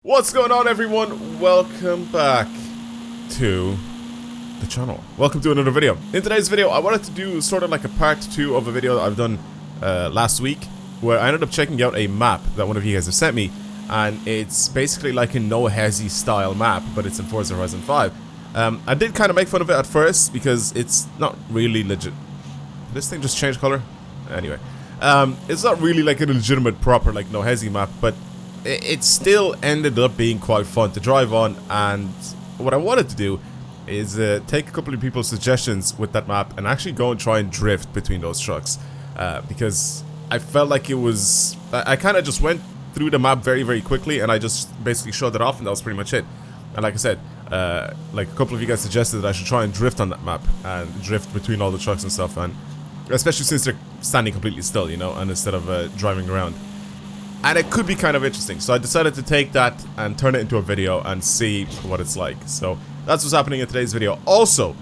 What's going on, everyone? Welcome back to the channel. Welcome to another video. In today's video, I wanted to do sort of like a part 2 of a video that I've done last week, where I ended up checking out a map that one of you guys have sent me, and it's basically like a no HESI style map, but it's in Forza Horizon 5. I did kind of make fun of it at first because it's not really legit. Did this thing just change color? Anyway, it's not really like a legitimate proper like no HESI map, but it still ended up being quite fun to drive on. And what I wanted to do is take a couple of people's suggestions with that map and actually go and try and drift between those trucks, because I felt like it was, I kind of just went through the map very quickly and I just basically showed it off, and that was pretty much it. And like I said, like a couple of you guys suggested that I should try and drift on that map and drift between all the trucks and stuff, and especially since they're standing completely still, you know, and instead of driving around. And it could be kind of interesting, so I decided to take that and turn it into a video and see what it's like. So that's what's happening in today's video. Also,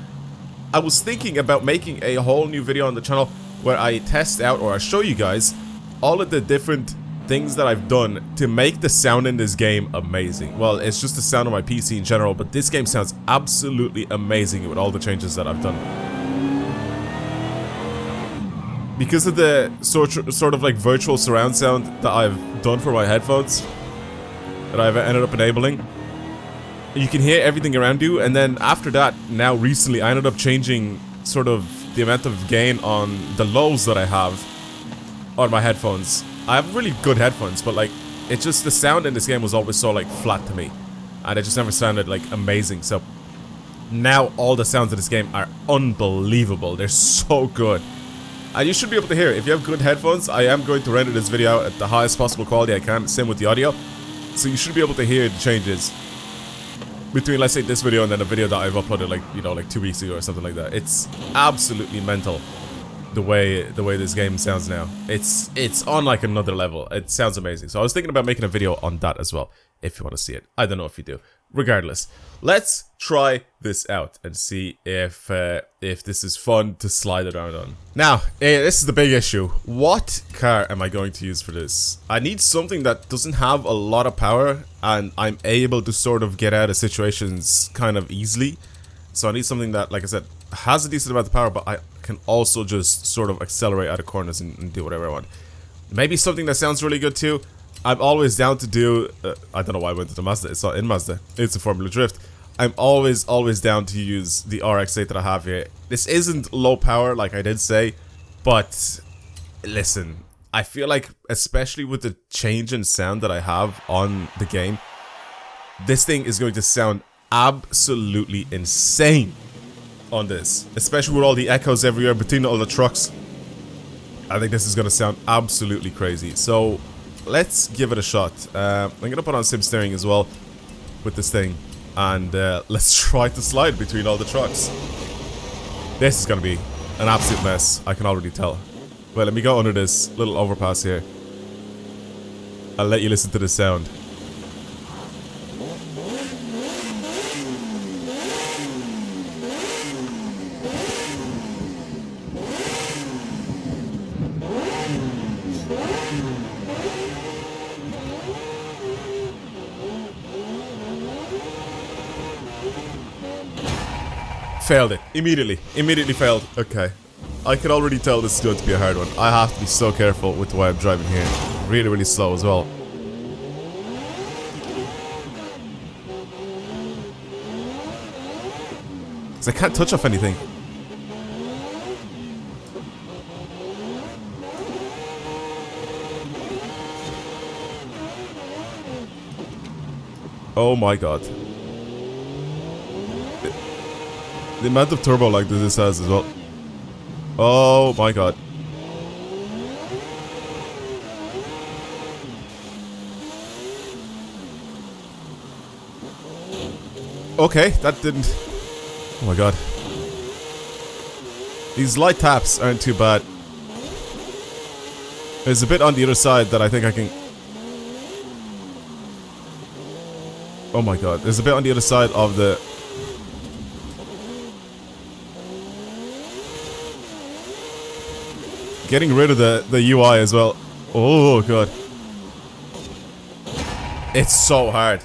I was thinking about making a whole new video on the channel where I test out, or I show you guys all of the different things that I've done to make the sound in this game amazing. Well, it's just the sound on my PC in general, but this game sounds absolutely amazing with all the changes that I've done. Because of the sort of like virtual surround sound that I've done for my headphones, that I've ended up enabling, you can hear everything around you. And then after that, now recently, I ended up changing sort of the amount of gain on the lows that I have on my headphones. I have really good headphones, but like, it's just the sound in this game was always so like flat to me, and it just never sounded like amazing. So now all the sounds of this game are unbelievable. They're so good. And you should be able to hear it. If you have good headphones, I am going to render this video at the highest possible quality I can, same with the audio. So you should be able to hear the changes between, let's say, this video and then a video that I've uploaded, like, you know, like 2 weeks ago or something like that. It's absolutely mental the way this game sounds now. It's on like another level. It sounds amazing. So I was thinking about making a video on that as well, if you want to see it. I don't know if you do. Regardless, let's try this out and see if this is fun to slide around on. Now, this is the big issue. What car am I going to use for this? I need something that doesn't have a lot of power and I'm able to sort of get out of situations kind of easily. So I need something that, like I said, has a decent amount of power, but I can also just sort of accelerate out of corners and do whatever I want. Maybe something that sounds really good too. I'm always down to do, I don't know why I went to the Mazda, it's not in Mazda, it's a Formula Drift. I'm always down to use the RX-8 that I have here. This isn't low power, like I did say, but listen, I feel like, especially with the change in sound that I have on the game, this thing is going to sound absolutely insane on this. Especially with all the echoes everywhere between all the trucks. I think this is going to sound absolutely crazy. So let's give it a shot. I'm going to put on sim steering as well with this thing. And let's try to slide between all the trucks. This is going to be an absolute mess. I can already tell. Well, let me go under this little overpass here. I'll let you listen to the sound. Failed it. Immediately failed. Okay. I can already tell this is going to be a hard one. I have to be so careful with the way I'm driving here. Really slow as well. Because I can't touch off anything. Oh my god. The amount of turbo like this has as well. Oh my god. Okay, that didn't... Oh my god. These light taps aren't too bad. There's a bit on the other side that I think I can... Oh my god. There's a bit on the other side of the... Getting rid of the UI as well. Oh god. It's so hard.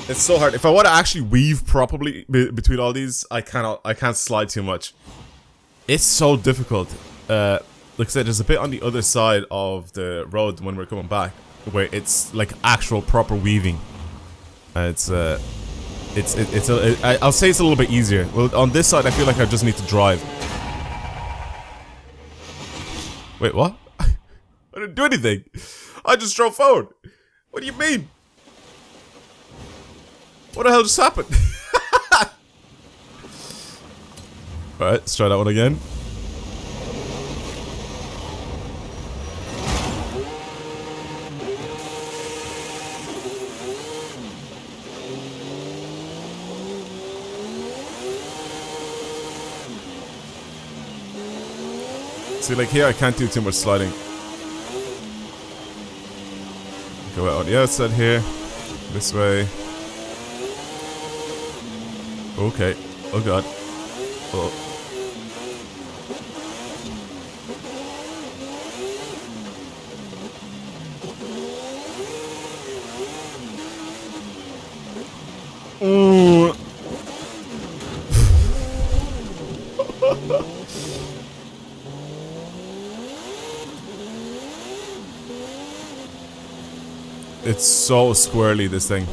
It's so hard. If I want to actually weave properly between all these, I can't slide too much. It's so difficult. Like I said, there's a bit on the other side of the road when we're coming back where it's like actual proper weaving. I'll say it's a little bit easier. Well, on this side, I feel like I just need to drive. Wait, what? I didn't do anything. I just drove forward. What do you mean? What the hell just happened? Alright, let's try that one again. See, like here I can't do too much sliding. Go out on the outside here. This way. Okay. Oh god. Oh. Ooh. It's so squirrely, this thing.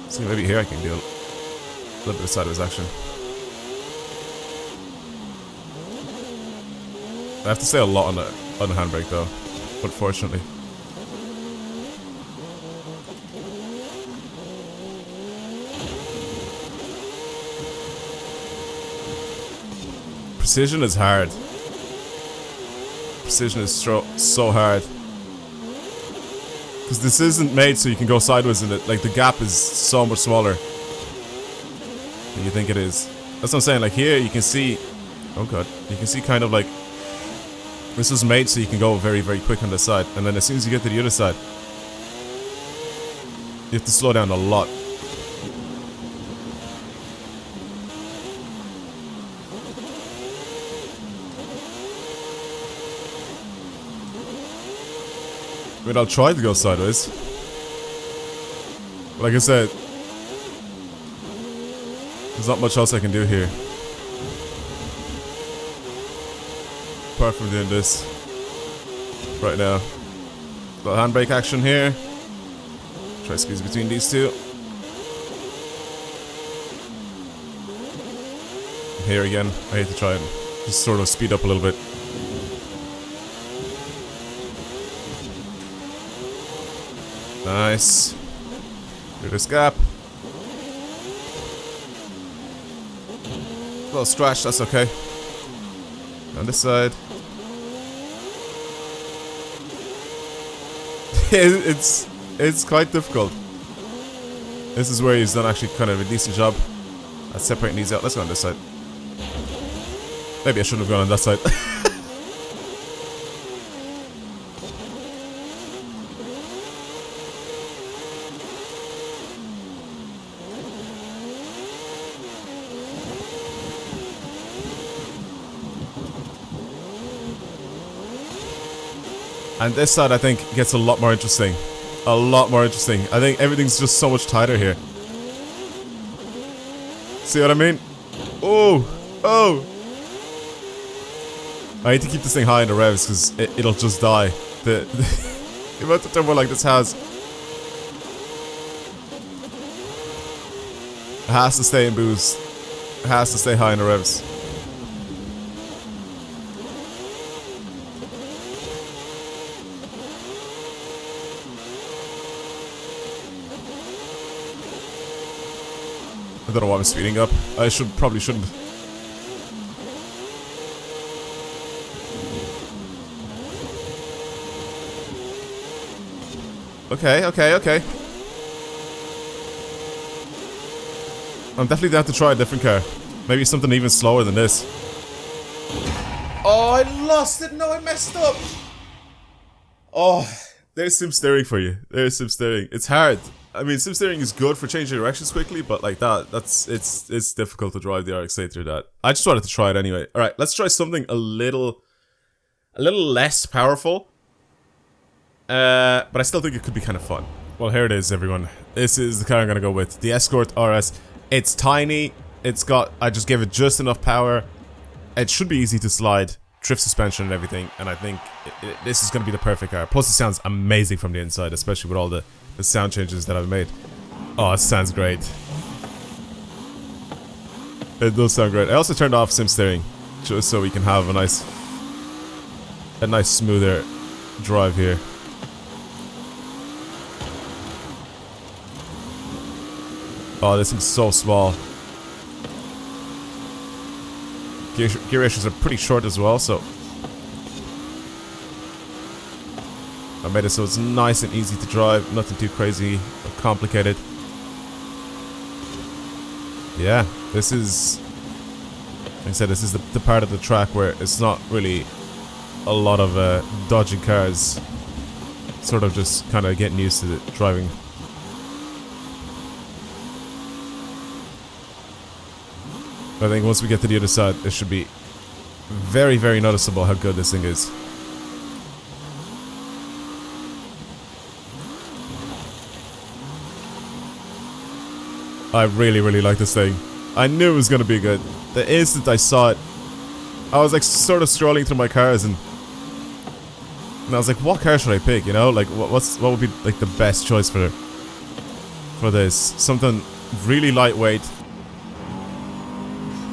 See, maybe here I can do a little bit of sideways action. I have to say a lot on the handbrake though, unfortunately. Precision is hard. Precision is so hard. Because this isn't made so you can go sideways in it. Like, the gap is so much smaller than you think it is. That's what I'm saying. Like, here you can see... Oh god. You can see kind of like... This is made so you can go very, very quick on this side. And then as soon as you get to the other side, you have to slow down a lot. I mean, I'll try to go sideways. Like I said, there's not much else I can do here. Apart from doing this. Right now. Little handbrake action here. Try to squeeze between these two. Here again, I hate to try and just sort of speed up a little bit. Nice. Through this gap. A little scratch, that's okay. On this side. It's quite difficult. This is where he's done actually kind of a decent job at separating these out. Let's go on this side. Maybe I shouldn't have gone on that side. And this side, I think, gets a lot more interesting. A lot more interesting. I think everything's just so much tighter here. See what I mean? Oh! Oh! I need to keep this thing high in the revs, because it'll just die. The amount of turbo like this has... It has to stay in boost. It has to stay high in the revs. I don't know why I'm speeding up. I probably shouldn't. Okay. I'm definitely going to have to try a different car. Maybe something even slower than this. Oh, I lost it! No, I messed up! Oh, there's sim steering for you. There's sim steering. It's hard. I mean, sim steering is good for changing directions quickly, but like it's difficult to drive the RX-8 through that. I just wanted to try it anyway. All right, let's try something a little less powerful. But I still think it could be kind of fun. Well, here it is, everyone. This is the car I'm gonna go with. The Escort RS. It's tiny. It's got... I just gave it just enough power. It should be easy to slide. Drift suspension and everything. And I think this is gonna be the perfect car. Plus, it sounds amazing from the inside, especially with all the sound changes that I've made. Oh, it sounds great. It does sound great. I also turned off sim steering, just so we can have a nice smoother drive here. Oh, this thing's so small. Gear ratios are pretty short as well, so I made it so it's nice and easy to drive, nothing too crazy or complicated. Yeah, this is, like I said, this is the part of the track where it's not really a lot of dodging cars. Sort of just kind of getting used to the driving. I think once we get to the other side, it should be very, very noticeable how good this thing is. I really, really like this thing. I knew it was going to be good. The instant I saw it, I was like sort of scrolling through my cars and I was like, what car should I pick, you know? Like, what would be like the best choice for this? Something really lightweight,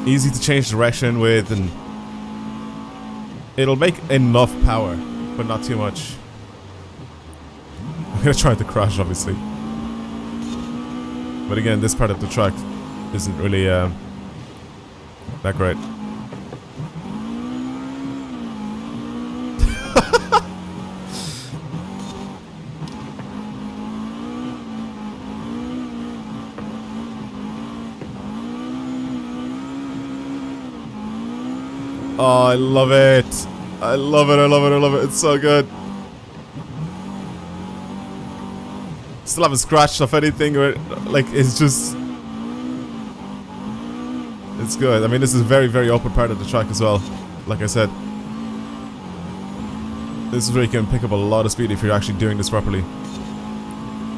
easy to change direction with, and it'll make enough power, but not too much. I'm gonna try to crash, obviously. But again, this part of the track isn't really that great. Oh, I love it. I love it, I love it, I love it. It's so good. Still haven't scratched off anything, or like, it's just... It's good. I mean, this is a very, very open part of the track as well. Like I said. This is where you can pick up a lot of speed if you're actually doing this properly.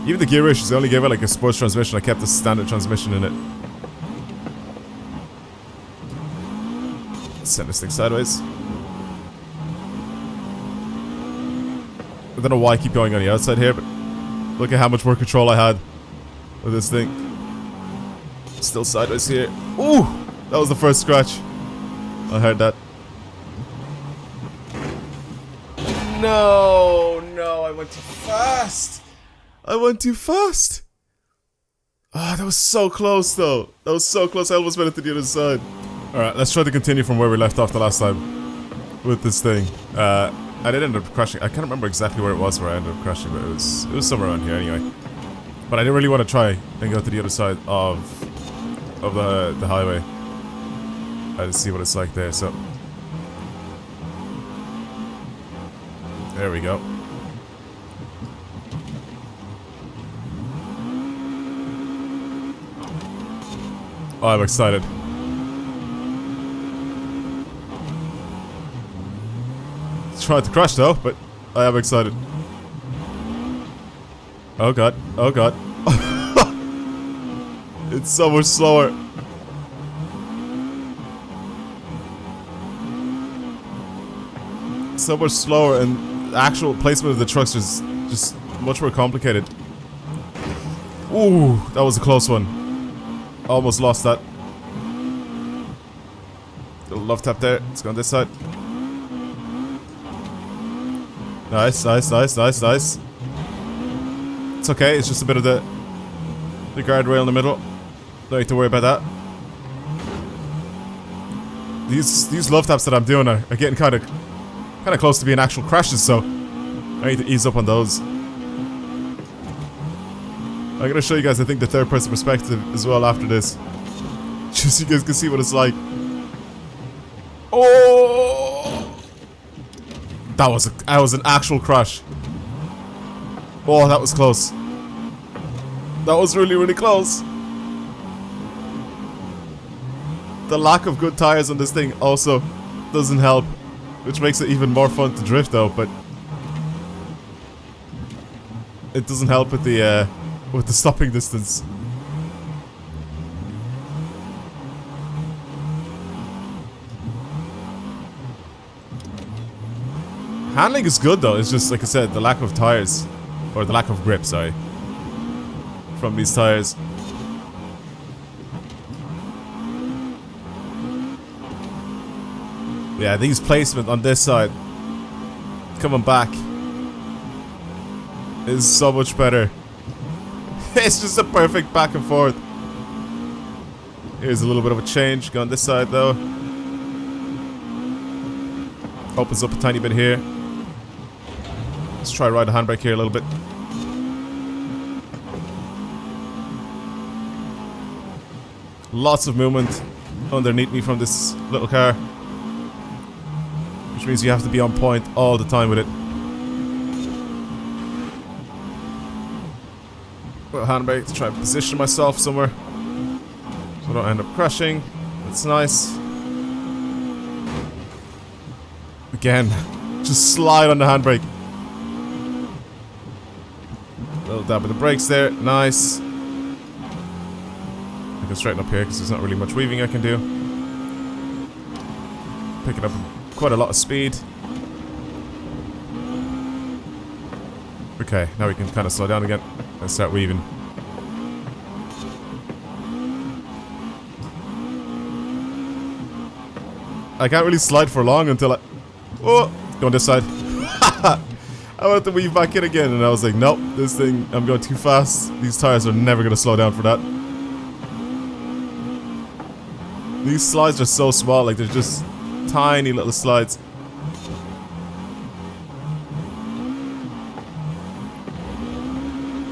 Even the gear ratios, I only gave it like a sports transmission. I kept the standard transmission in it. Send this thing sideways. I don't know why I keep going on the outside here, but look at how much more control I had with this thing. Still sideways here. Ooh! That was the first scratch. I heard that. No, no, I went too fast. I went too fast. Ah, that was so close though. That was so close, I almost went it to the other side. Alright, let's try to continue from where we left off the last time with this thing. I did end up crashing. I can't remember exactly where it was where I ended up crashing, but it was somewhere around here anyway. But I didn't really want to try and go to the other side of the highway. I just see what it's like there, so there we go. Oh, I'm excited. Tried to crash though, but I am excited. Oh god, oh god. It's so much slower. So much slower, and the actual placement of the trucks is just much more complicated. Ooh, that was a close one. Almost lost that. Little love tap there. Let's go on this side. Nice, nice, nice, nice, nice. It's okay, it's just a bit of the guardrail in the middle. Don't need to worry about that. These love taps that I'm doing are getting kind of close to being actual crashes, so I need to ease up on those. I'm gonna show you guys, I think, the third person perspective as well after this. Just so you guys can see what it's like. Oh! That was an actual crash. Oh, that was close. That was really, really close. The lack of good tires on this thing also doesn't help, which makes it even more fun to drift though, but it doesn't help with the stopping distance. Handling is good though, it's just, like I said, the lack of tires. Or the lack of grip, sorry. From these tires. Yeah, these placement on this side, coming back, is so much better. It's just a perfect back and forth. Here's a little bit of a change, go on this side though. Opens up a tiny bit here. Let's try ride the handbrake here a little bit. Lots of movement underneath me from this little car. Which means you have to be on point all the time with it. Little handbrake to try and position myself somewhere. So I don't end up crashing. That's nice. Again, just slide on the handbrake. Little dab of the brakes there, nice. I can straighten up here because there's not really much weaving I can do. Picking up quite a lot of speed. Okay, now we can kind of slow down again and start weaving. I can't really slide for long until I... Oh! Go on this side. I wanted to weave back in again and I was like, nope, this thing, I'm going too fast. These tires are never going to slow down for that. These slides are so small, like they're just tiny little slides.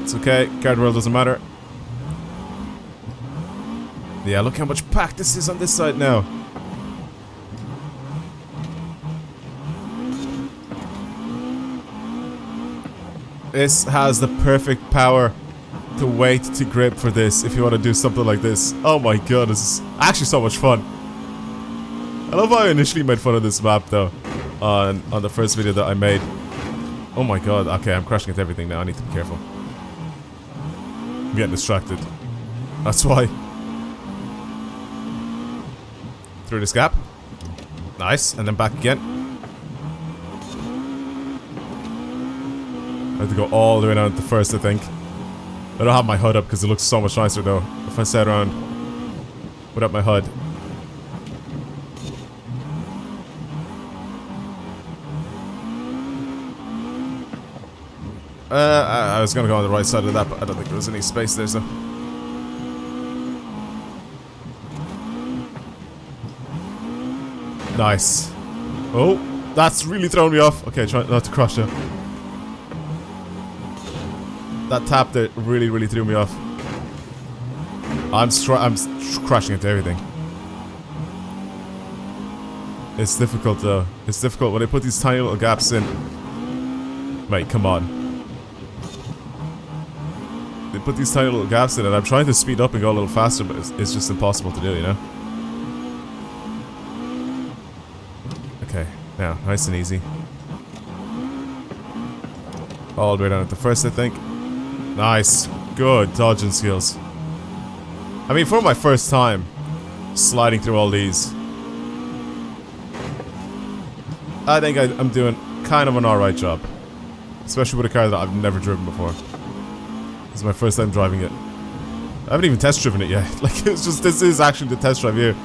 It's okay, guardrail doesn't matter. Yeah, look how much packed this is on this side now. This has the perfect power to weight to grip for this if you want to do something like this. Oh my god, this is actually so much fun. I love how I initially made fun of this map though on the first video that I made. Oh my god, okay, I'm crashing into everything now, I need to be careful. I'm getting distracted. That's why. Through this gap. Nice, and then back again. I have to go all the way down to first, I think. I don't have my HUD up because it looks so much nicer though. If I sat around without my HUD. I was gonna go on the right side of that, but I don't think there was any space there, so. Nice. Oh, that's really thrown me off. Okay, try not to crush it. That tap there really threw me off. I'm crashing into everything. It's difficult though. It's difficult when they put these tiny little gaps in. Mate, come on. They put these tiny little gaps in and I'm trying to speed up and go a little faster, but it's just impossible to do, you know? Okay, now, nice and easy. All the way down at the first, I think. Nice. Good dodging skills. I mean, for my first time sliding through all these, I think I'm doing kind of an alright job. Especially with a car that I've never driven before. This is my first time driving it. I haven't even test driven it yet. Like, it's just, this is actually the test drive here.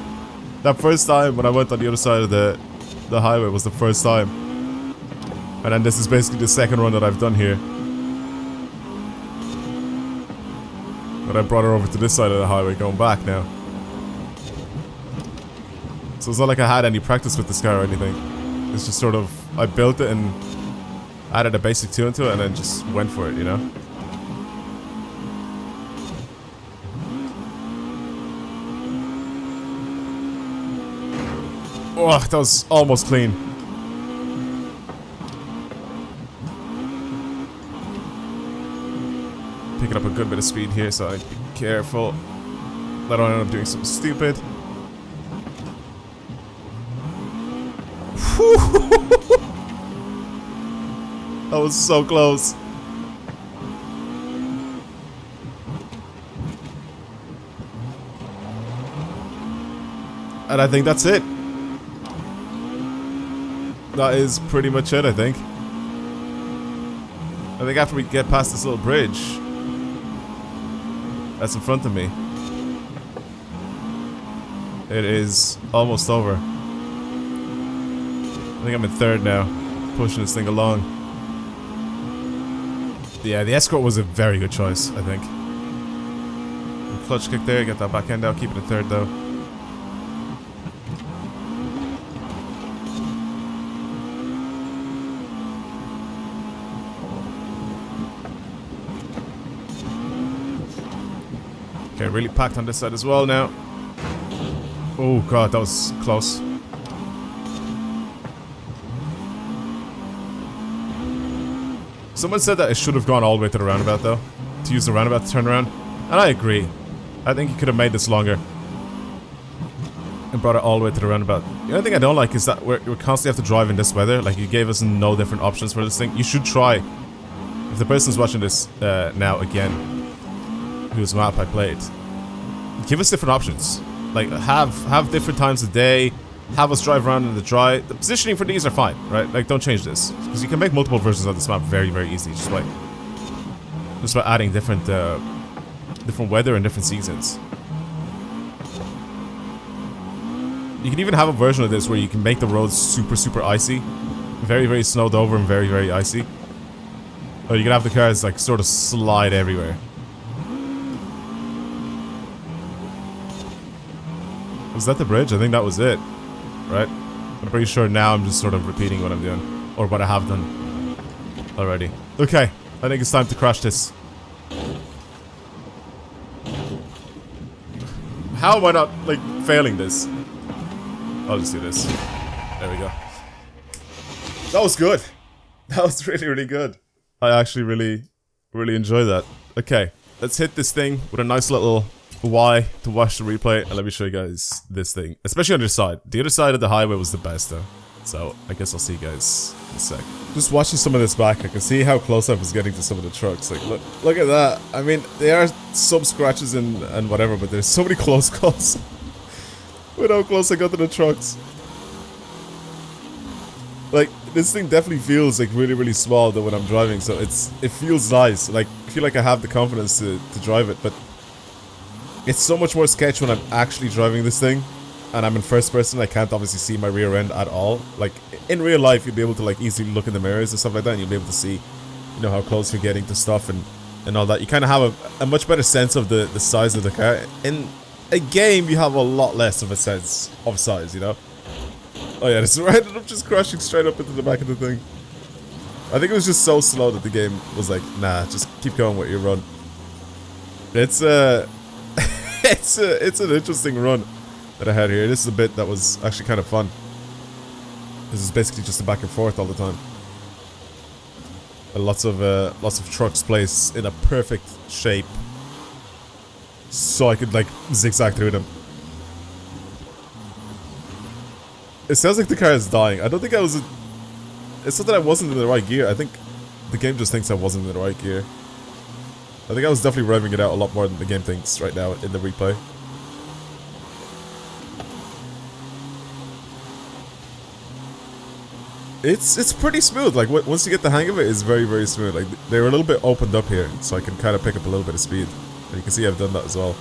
That first time when I went on the other side of the highway was the first time. And then this is basically the second run that I've done here. But I brought her over to this side of the highway going back now. So it's not like I had any practice with this car or anything. It's just sort of, I built it and added a basic tune to it and then just went for it, you know? Oh, that was almost clean. Picking up a good bit of speed here, so I need to be careful that I don't end up doing something stupid. That was so close. And I think that's it. That is pretty much it, I think. I think after we get past this little bridge that's in front of me, it is almost over. I think I'm in third now, pushing this thing along. Yeah, the escort was a very good choice, I think. Clutch kick there, get that back end out, keep it in third though. Okay, really packed on this side as well now. Oh god, that was close. Someone said that it should have gone all the way to the roundabout though, to use the roundabout to turn around. And I agree. I think you could have made this longer and brought it all the way to the roundabout. The only thing I don't like is that we constantly have to drive in this weather. Like, you gave us no different options for this thing. You should try. If the person's watching this now again, whose map I played, give us different options. Like, have different times of day. Have us drive around in the dry. The positioning for these are fine, right? Like, don't change this, because you can make multiple versions of this map very, very easily just by adding different weather and different seasons. You can even have a version of this where you can make the roads super, super icy, very, very snowed over and very, very icy. Or you can have the cars like sort of slide everywhere. Was that the bridge? I think that was it, right? I'm pretty sure now I'm just sort of repeating what I'm doing, or what I have done already. Okay, I think it's time to crash this. How am I not, like, failing this? I'll just do this. There we go. That was good. That was really, really good. I actually really, really enjoyed that. Okay, let's hit this thing with a nice little Y to watch the replay, and let me show you guys this thing. Especially on the other side. The other side of the highway was the best, though. So, I guess I'll see you guys in a sec. Just watching some of this back, I can see how close I was getting to some of the trucks. Like, look at that. I mean, there are some scratches and whatever, but there's so many close calls. With how close I got to the trucks. Like, this thing definitely feels like really, really small though when I'm driving, so it feels nice. Like, I feel like I have the confidence to drive it, but it's so much more sketch when I'm actually driving this thing. And I'm in first person, I can't obviously see my rear end at all. Like, in real life, you'd be able to, like, easily look in the mirrors and stuff like that, and you'll be able to see, you know, how close you're getting to stuff and all that. You kind of have a much better sense of the size of the car. In a game, you have a lot less of a sense of size, you know? Oh yeah, this ended up just crashing straight up into the back of the thing. I think it was just so slow that the game was like, nah, just keep going with your run. It's it's an interesting run that I had here. This is a bit that was actually kind of fun. This is basically just a back and forth all the time. And lots of trucks placed in a perfect shape, so I could like zigzag through them. It sounds like the car is dying. I don't think I was. It's not that I wasn't in the right gear. I think the game just thinks I wasn't in the right gear. I think I was definitely revving it out a lot more than the game thinks right now in the replay. It's pretty smooth. Like, once you get the hang of it, it's very, very smooth. Like, they're a little bit opened up here, so I can kind of pick up a little bit of speed. And you can see I've done that as well.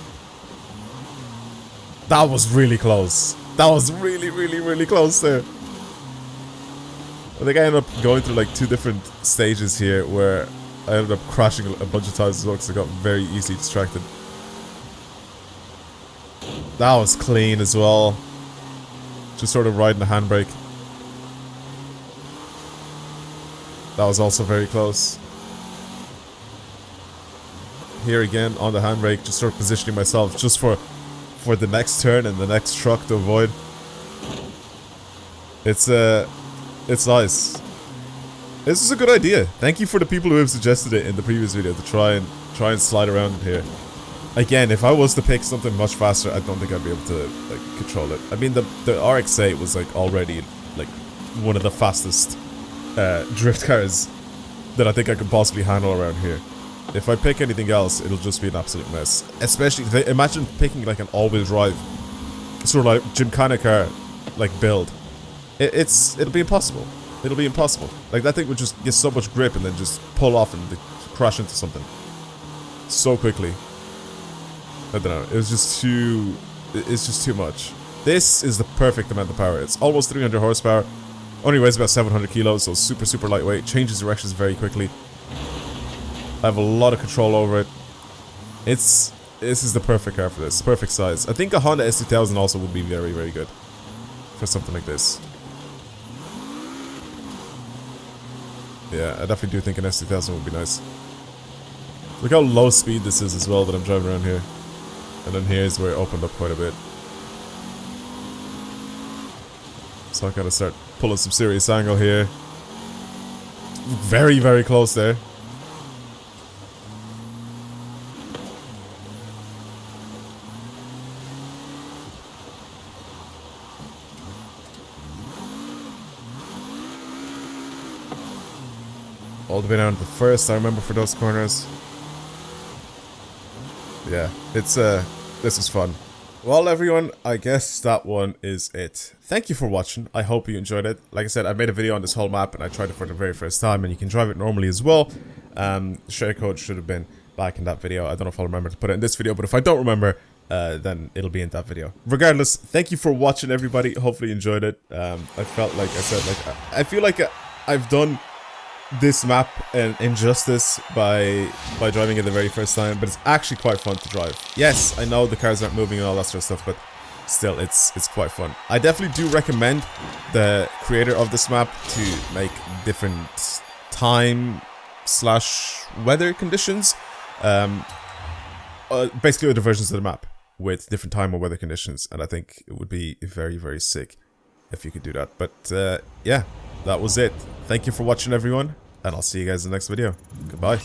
That was really close. That was really, really, really close there. I think I ended up going through like 2 different stages here where I ended up crashing a bunch of times as well because I got very easily distracted. That was clean as well. Just sort of riding the handbrake. That was also very close. Here again on the handbrake, just sort of positioning myself just for the next turn and the next truck to avoid. It's nice. This is a good idea. Thank you for the people who have suggested it in the previous video to try and slide around in here. Again, if I was to pick something much faster, I don't think I'd be able to like control it. I mean, the RX-8 was like already like one of the fastest drift cars that I think I could possibly handle around here. If I pick anything else, it'll just be an absolute mess. Especially, imagine picking like an all-wheel drive sort of like Gymkhana car, like build, it'll be impossible. It'll be impossible. Like that thing would just get so much grip and then just pull off and crash into something so quickly. I don't know. It was just too. It's just too much. This is the perfect amount of power. It's almost 300 horsepower. Only weighs about 700 kilos, so super lightweight. Changes directions very quickly. I have a lot of control over it. This is the perfect car for this. Perfect size. I think a Honda S2000 also would be very good for something like this. Yeah, I definitely do think an S2000 would be nice. Look how low speed this is as well that I'm driving around here. And then here's where it opened up quite a bit. So I gotta start pulling some serious angle here. Very close there. All the way down to the first, I remember, for those corners. Yeah, it's this is fun. Well, everyone, I guess that one is it. Thank you for watching. I hope you enjoyed it. Like I said, I made a video on this whole map and I tried it for the very first time, and you can drive it normally as well. Share code should have been back in that video. I don't know if I'll remember to put it in this video, but if I don't remember, then it'll be in that video. Regardless, thank you for watching, everybody. Hopefully you enjoyed it. I felt like I said, like I feel like I've done this map an injustice by driving it the very first time, but it's actually quite fun to drive. Yes, I know the cars aren't moving and all that sort of stuff, but still, it's quite fun. I definitely do recommend the creator of this map to make different time/weather conditions, basically other versions of the map with different time or weather conditions, and I think it would be very sick if you could do that. But yeah, that was it. Thank you for watching, everyone, and I'll see you guys in the next video. Goodbye.